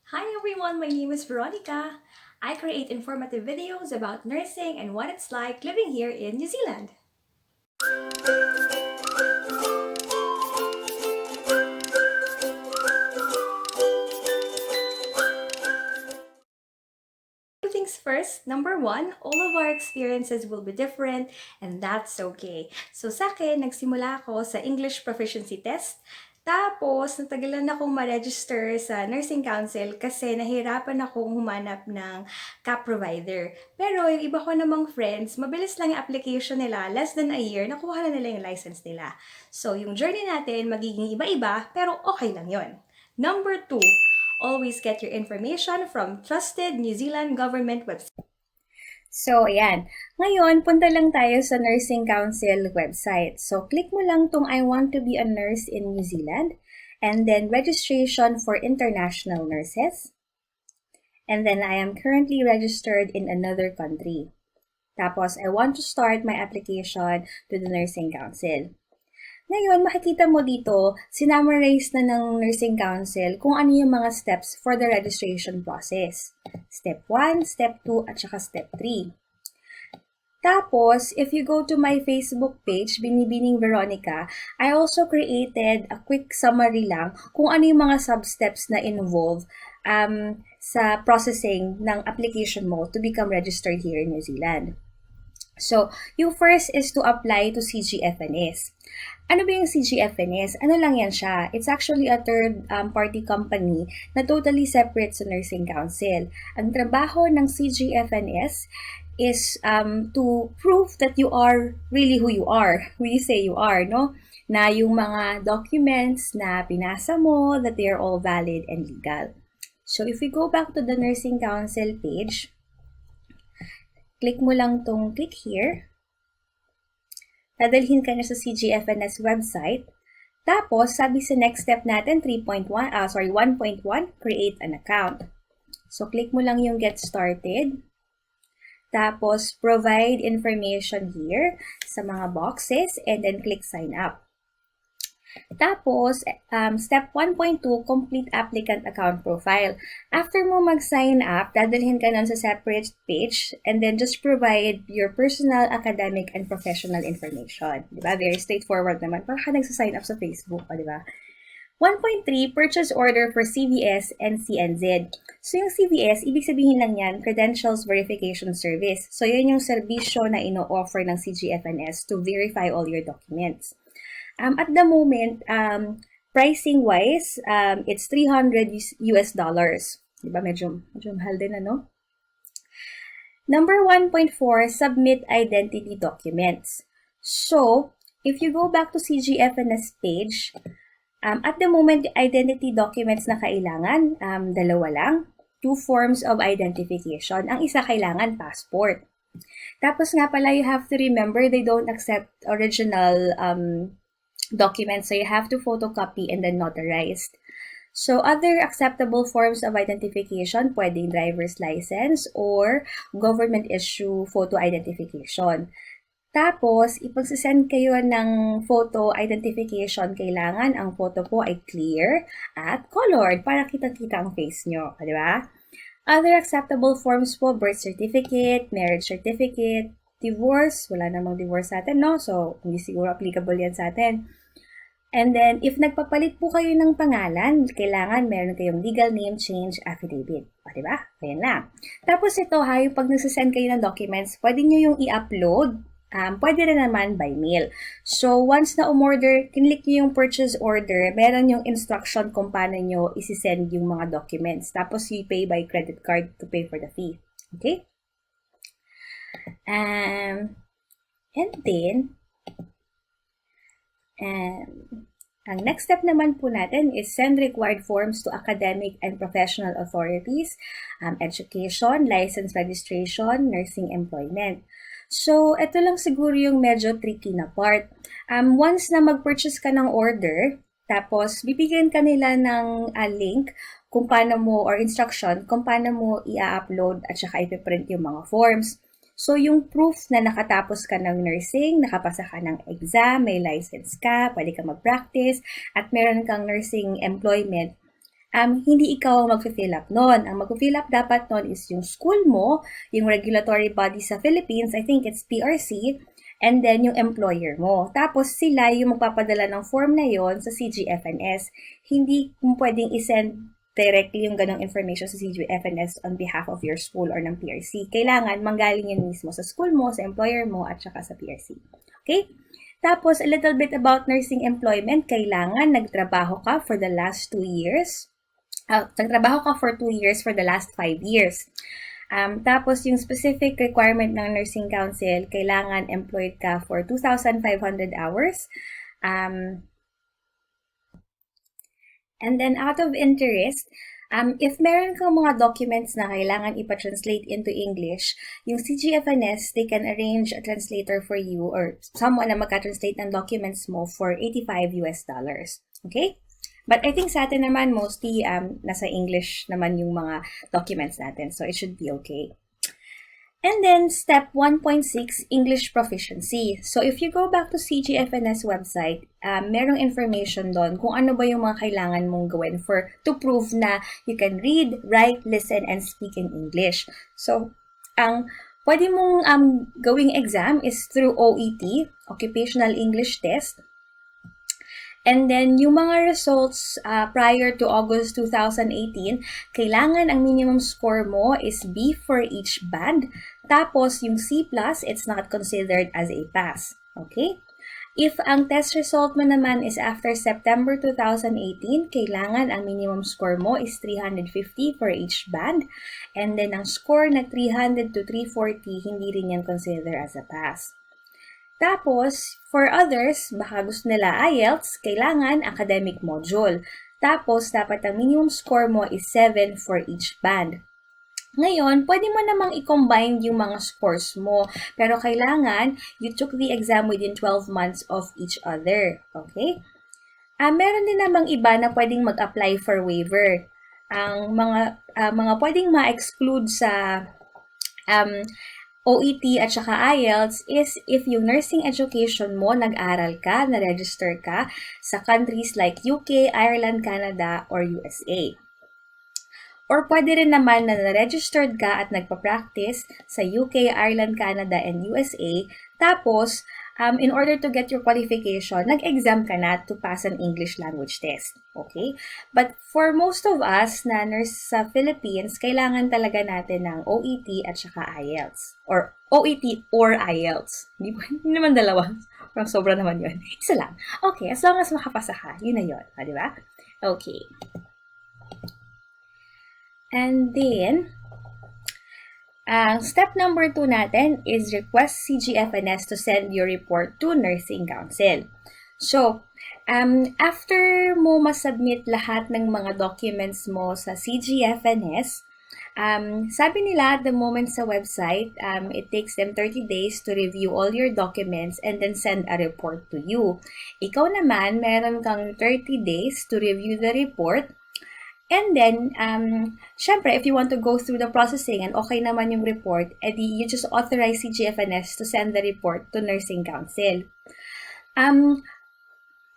Hi everyone, my name is Veronica. I create informative videos about nursing and what it's like living here in New Zealand. Two things first, number one, all of our experiences will be different and that's okay. So sa akin, nagsimula ako sa English Proficiency Test. Tapos, natagalan akong ma-register sa Nursing Council kasi nahirapan akong humanap ng CAP provider. Pero yung iba ko namang friends, mabilis lang yung application nila, less than a year, nakuha na nila yung license nila. So, yung journey natin magiging iba-iba, pero okay lang yon. Number two, always get your information from trusted New Zealand government website. So, ayan. Ngayon, punta lang tayo sa Nursing Council website. So, click mo lang tong I want to be a nurse in New Zealand. And then, registration for international nurses. And then, I am currently registered in another country. Tapos, I want to start my application to the Nursing Council. Ngayon, makikita mo dito, sinamarize na ng Nursing Council kung ano yung mga steps for the registration process. Step 1, Step 2, at saka Step 3. Tapos, if you go to my Facebook page, Binibining Veronica, I also created a quick summary lang kung ano yung mga sub-steps na involve sa processing ng application mo to become registered here in New Zealand. So, yung first is to apply to CGFNS. Ano ba yung CGFNS? Ano lang yan siya? It's actually a third-party company na totally separate sa Nursing Council. Ang trabaho ng CGFNS is to prove that you are really who you are. Who you say you are, no? Na yung mga documents na pinasa mo, that they are all valid and legal. So, if we go back to the Nursing Council page, click mo lang tong click here. Dadalhin ka na sa CGFNS website. Tapos, sabi sa next step natin, 1.1, create an account. So, click mo lang yung get started. Tapos, provide information here sa mga boxes and then click sign up. Tapos, step 1.2, complete applicant account profile. After mo mag-sign up, dadalhin ka nun sa separate page and then just provide your personal, academic, and professional information. Diba? Very straightforward naman. Parang ka nagsa-sign up sa Facebook, diba? 1.3, purchase order for CVS and CNZ. So, yung CVS, ibig sabihin lang yan, Credentials Verification Service. So, yun yung serbisyo na ino-offer ng CGFNS to verify all your documents. At the moment, pricing-wise, it's $300 US. Diba? Medyo mahal din, ano? Number 1.4, submit identity documents. So, if you go back to CGFNS page, at the moment, identity documents na kailangan, dalawa lang. 2 forms of identification. Ang isa kailangan passport. Tapos nga pala, you have to remember, they don't accept original documents, so you have to photocopy and then notarize. So, other acceptable forms of identification, pwedeng driver's license or government issue photo identification. Tapos, ipagsisend kayo ng photo identification, kailangan ang photo po ay clear at colored para kita-kita ang face nyo, di ba? Other acceptable forms po, birth certificate, marriage certificate, divorce, wala namang divorce sa atin, no? So, hindi siguro applicable yan sa atin. And then, if nagpapalit po kayo ng pangalan, kailangan meron kayong legal name change affidavit. O, diba? Ayan lang. Tapos ito ha, yung pag nagsasend kayo ng documents, pwede nyo yung i-upload. Pwede rin naman by mail. So, once na umorder, kinlik nyo yung purchase order, meron yung instruction kung paano nyo isi-send yung mga documents. Tapos, you pay by credit card to pay for the fee. Okay? And then, ang next step naman po natin is send required forms to academic and professional authorities, education, license registration, nursing employment. So, ito lang siguro yung medyo tricky na part. Once na mag-purchase ka ng order, tapos bibigyan ka nila ng link kung paano mo, or instruction, kung paano mo i-upload at saka ipiprint yung mga forms. So, yung proof na nakatapos ka ng nursing, nakapasa ka ng exam, may license ka, pwede ka mag-practice, at meron kang nursing employment, hindi ikaw ang mag-fill up nun. Ang mag-fill up dapat nun is yung school mo, yung regulatory body sa Philippines, I think it's PRC, and then yung employer mo. Tapos sila yung magpapadala ng form na yon sa CGFNS. Hindi mo pwedeng isend directly yung ganong information sa CGFNS on behalf of your school or ng PRC. Kailangan manggaling yun mismo sa school mo, sa employer mo, at saka sa PRC. Okay? Tapos, a little bit about nursing employment. Kailangan nagtrabaho ka for the last 2 years. Nagtrabaho ka for 2 years for the last 5 years. Tapos, yung specific requirement ng Nursing Council, kailangan employed ka for 2,500 hours. And then, out of interest, if meron kang mga documents na kailangan ipa-translate into English, yung CGFNS, they can arrange a translator for you or someone na magka-translate ng documents mo for $85. Okay? But I think sa atin naman, mostly nasa English naman yung mga documents natin. So, it should be okay. And then, step 1.6, English proficiency. So, if you go back to CGFNS website, merong information doon kung ano ba yung mga kailangan mong gawin to prove na you can read, write, listen, and speak in English. So, ang pwede mong gawing exam is through OET, Occupational English Test. And then, yung mga results prior to August 2018, kailangan ang minimum score mo is B for each band. Tapos, yung C+, it's not considered as a pass. Okay? If ang test result mo naman is after September 2018, kailangan ang minimum score mo is 350 for each band. And then, ang score na 300 to 340, hindi rin yan considered as a pass. Tapos, for others, baka gusto nila IELTS, kailangan academic module. Tapos, dapat ang minimum score mo is 7 for each band. Ngayon, pwede mo namang i-combine yung mga scores mo. Pero kailangan, you took the exam within 12 months of each other. Okay? Meron din namang iba na pwedeng mag-apply for waiver. Ang mga pwedeng ma-exclude sa OET at saka IELTS is if yung nursing education mo, nag-aral ka, na-register ka sa countries like UK, Ireland, Canada, or USA. Or pwede rin naman na na-registered ka at nagpa-practice sa UK, Ireland, Canada, and USA. Tapos, in order to get your qualification, nag-exam ka na to pass an English language test. Okay? But for most of us na nurse sa Philippines, kailangan talaga natin ng OET at saka IELTS. Or OET or IELTS. Hindi naman dalawa. Parang sobra naman yun. Isa lang. Okay, as long as makapasa ka, yun na yun. Di ba? Okay. And then, step number 2 natin is request CGFNS to send your report to Nursing Council. So, after mo masubmit lahat ng mga documents mo sa CGFNS, sabi nila at the moment sa website, it takes them 30 days to review all your documents and then send a report to you. Ikaw naman, meron kang 30 days to review the report. And then, syempre, if you want to go through the processing and okay naman yung report, edi you just authorize CGFNS to send the report to Nursing Council.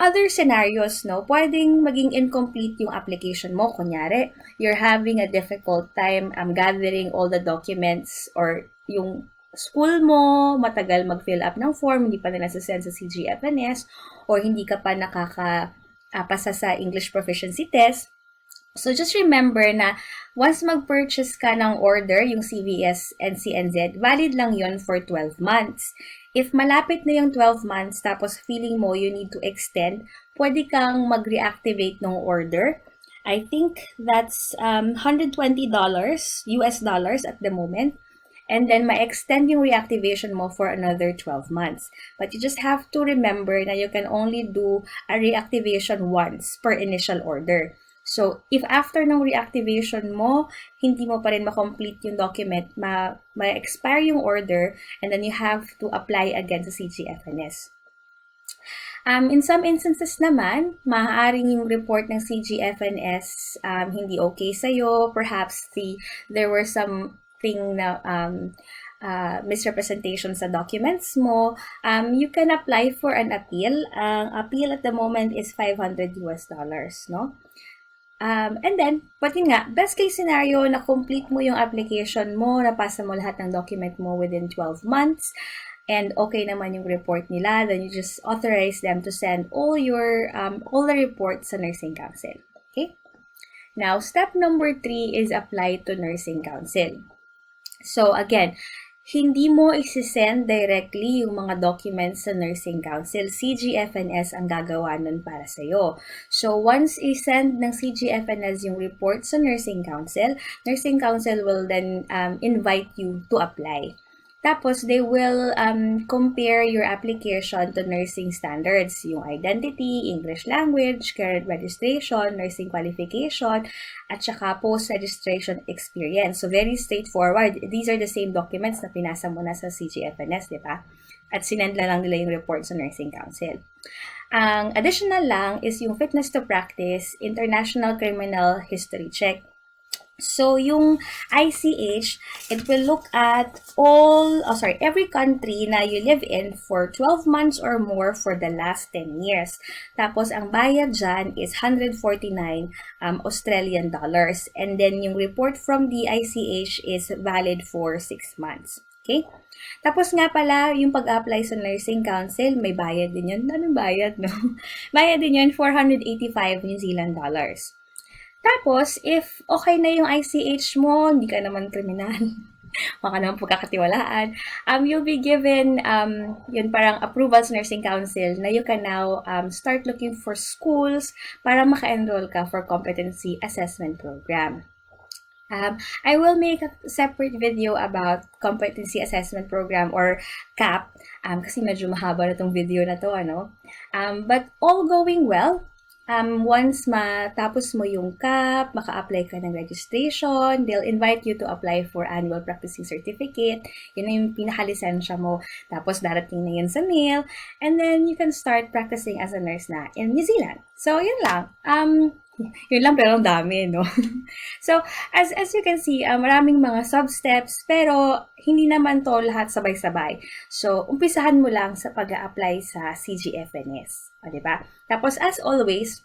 Other scenarios, no, pwedeng maging incomplete yung application mo. Kunyari, you're having a difficult time gathering all the documents or yung school mo, matagal mag-fill up ng form, hindi pa nila sasend sa CGFNS or hindi ka pa nakakapasa sa English Proficiency Test. So, just remember na once mag-purchase ka ng order, yung CVS and CNZ, valid lang yon for 12 months. If malapit na yung 12 months, tapos feeling mo you need to extend, pwede kang mag-reactivate ng order. I think that's $120 US dollars at the moment. And then, ma-extend yung reactivation mo for another 12 months. But you just have to remember na you can only do a reactivation once per initial order. So, if after ng reactivation mo, hindi mo pa rin ma-complete yung document, ma-expire yung order, and then you have to apply again sa CGFNS. In some instances naman, maaaring yung report ng CGFNS hindi okay sa'yo. Perhaps there were something na misrepresentation sa documents mo. You can apply for an appeal. Ang appeal at the moment is $500 US, no? And then, but yun nga, best case scenario, na-complete mo yung application mo, napasa mo lahat ng document mo within 12 months, and okay naman yung report nila, then you just authorize them to send all the reports sa Nursing Council. Okay? Now, step number 3 is apply to Nursing Council. So, again, hindi mo isi-send directly yung mga documents sa Nursing Council. CGFNS ang gagawa nun para sa'yo. So, once i-send ng CGFNS yung report sa Nursing Council will then invite you to apply. Tapos, they will compare your application to nursing standards, yung identity, English language, current registration, nursing qualification, at saka post-registration experience. So, very straightforward. These are the same documents na pinasa mo na sa CGFNS, di ba? At sinend lang nila yung report sa Nursing Council. Ang additional lang is yung fitness to practice, international criminal history check. So, yung ICH, it will look at every country na you live in for 12 months or more for the last 10 years. Tapos, ang bayad dyan is 149 Australian dollars. And then, yung report from the ICH is valid for 6 months. Okay? Tapos nga pala, yung pag-apply sa Nursing Council, may bayad din yun. Anong bayad, no? Bayad din yun, 485 New Zealand dollars. Tapos, if okay na yung ICH mo, hindi ka naman kriminal, baka naman pagkakatiwalaan, you'll be given yun parang approval sa Nursing Council na you can now start looking for schools para maka-enroll ka for competency assessment program. I will make a separate video about competency assessment program or CAP kasi medyo mahaba na tong video na to, ano? But all going well, once matapos mo yung CAP, maka-apply ka ng registration, they'll invite you to apply for annual practicing certificate. Yun yung pinaka-lisensya mo. Tapos darating na yun sa mail. And then you can start practicing as a nurse na in New Zealand. So, yun lang. Yun lang pero ang dami, no? So, as you can see, maraming mga sub-steps pero hindi naman to lahat sabay-sabay. So, umpisahan mo lang sa pag-a-apply sa CGFNS. O, diba? Tapos, as always,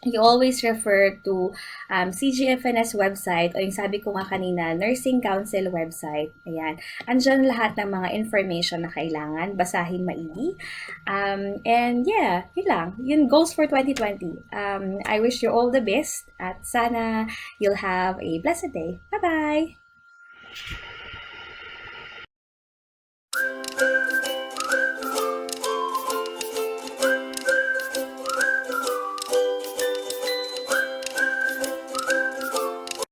you always refer to CGFNS website o yung sabi ko nga kanina, Nursing Council website. Ayan. Andyan lahat ng mga information na kailangan. Basahin maigi. And yeah, yun lang. Yun goals for 2020. I wish you all the best at sana you'll have a blessed day. Bye-bye!